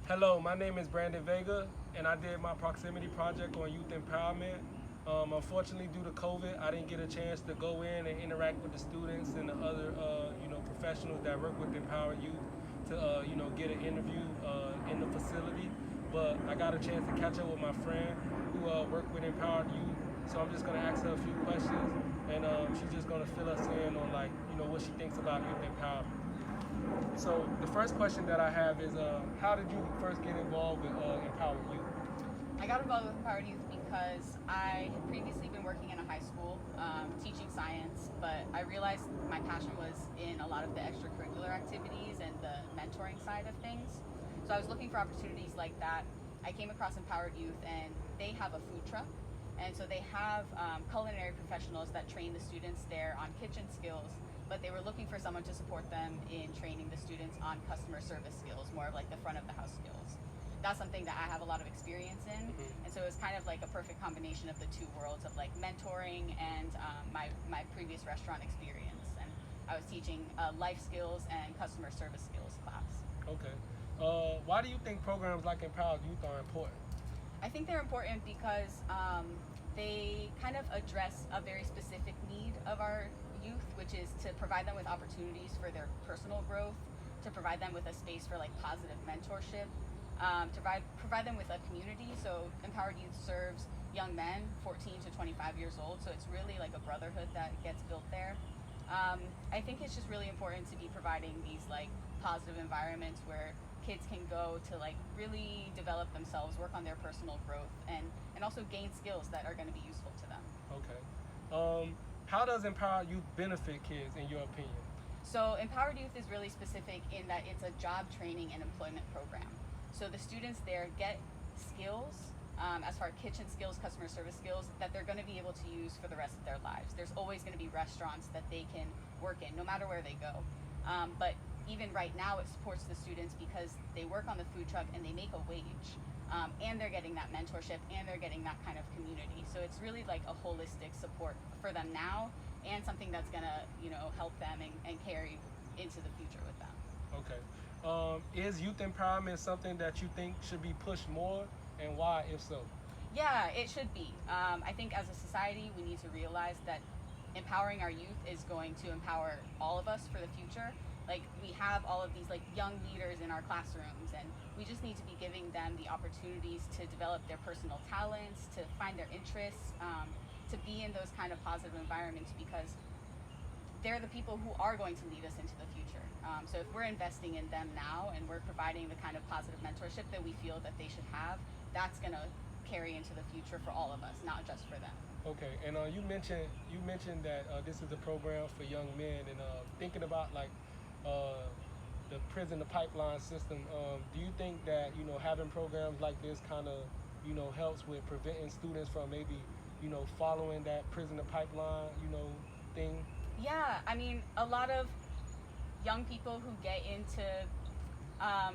Hello, my name is Brandon Vega, and I did my proximity project on youth empowerment. Unfortunately, due to COVID, I didn't get a chance to go in and interact with the students and the other, professionals that work with Empower Youth to, get an interview in the facility. But I got a chance to catch up with my friend who worked with Empowered Youth. So I'm just gonna ask her a few questions, and she's just gonna fill us in on what she thinks about youth empowerment. So the first question that I have is, how did you first get involved with Empower Youth? I got involved with Empowered Youth because I had previously been working in a high school teaching science, but I realized my passion was in a lot of the extracurricular activities and the mentoring side of things. So I was looking for opportunities like that. I came across Empowered Youth, and they have a food truck. And so they have culinary professionals that train the students there on kitchen skills, but they were looking for someone to support them in training the students on customer service skills, more of like the front of the house skills. That's something that I have a lot of experience in, and so it was kind of like a perfect combination of the two worlds of like mentoring and my previous restaurant experience. And I was teaching life skills and customer service skills class. Okay. Why do you think programs like Empowered Youth are important? I think they're important because they kind of address a very specific need of our youth, which is to provide them with opportunities for their personal growth, to provide them with a space for like positive mentorship, to provide them with a community. So Empowered Youth serves young men 14 to 25 years old, so it's really like a brotherhood that gets built there. I think it's just really important to be providing these like positive environments where kids can go to like really develop themselves, work on their personal growth, and also gain skills that are going to be useful to them. Okay. How does Empowered Youth benefit kids, in your opinion? So Empowered Youth is really specific in that it's a job training and employment program. So the students there get skills, as far as kitchen skills, customer service skills, that they're going to be able to use for the rest of their lives. There's always going to be restaurants that they can work in, no matter where they go. But even right now, it supports the students because they work on the food truck and they make a wage. And they're getting that mentorship and they're getting that kind of community. So it's really like a holistic support for them now, and something that's gonna, help them and carry into the future with them. Okay. Is youth empowerment something that you think should be pushed more, and why, if so? Yeah, it should be. I think as a society, we need to realize that empowering our youth is going to empower all of us for the future. Like, we have all of these like young leaders in our classrooms, and we just need to be giving them the opportunities to develop their personal talents, to find their interests, to be in those kind of positive environments, because they're the people who are going to lead us into the future. So if we're investing in them now and we're providing the kind of positive mentorship that we feel that they should have, that's going to carry into the future for all of us, not just for them. Okay, and you mentioned that this is a program for young men, and thinking about uh, the prison, the pipeline system. Do you think that having programs like this kind of helps with preventing students from maybe following that prison to pipeline thing? Yeah, I mean, a lot of young people who get into um,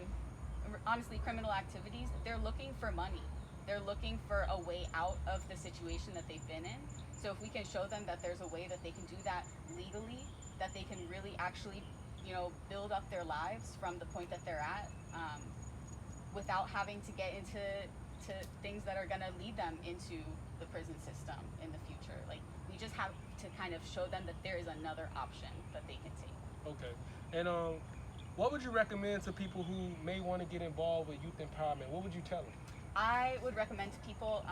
honestly criminal activities, they're looking for money. They're looking for a way out of the situation that they've been in. So if we can show them that there's a way that they can do that legally, that they can really actually, build up their lives from the point that they're at, without having to get into things that are going to lead them into the prison system in the future. Like, we just have to kind of show them that there is another option that they can take. Okay, and what would you recommend to people who may want to get involved with youth empowerment? What would you tell them? I would recommend to people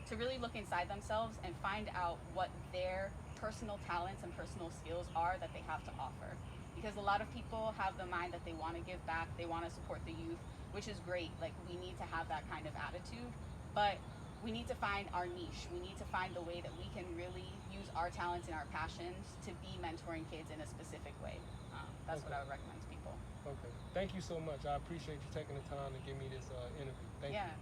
to really look inside themselves and find out what their personal talents and personal skills are that they have to offer. Because a lot of people have the mind that they want to give back, they want to support the youth, which is great. Like, we need to have that kind of attitude, but we need to find our niche. We need to find the way that we can really use our talents and our passions to be mentoring kids in a specific way. That's what Okay. I would recommend to people. Okay. Thank you so much. I appreciate you taking the time to give me this interview. Thank you. Yeah.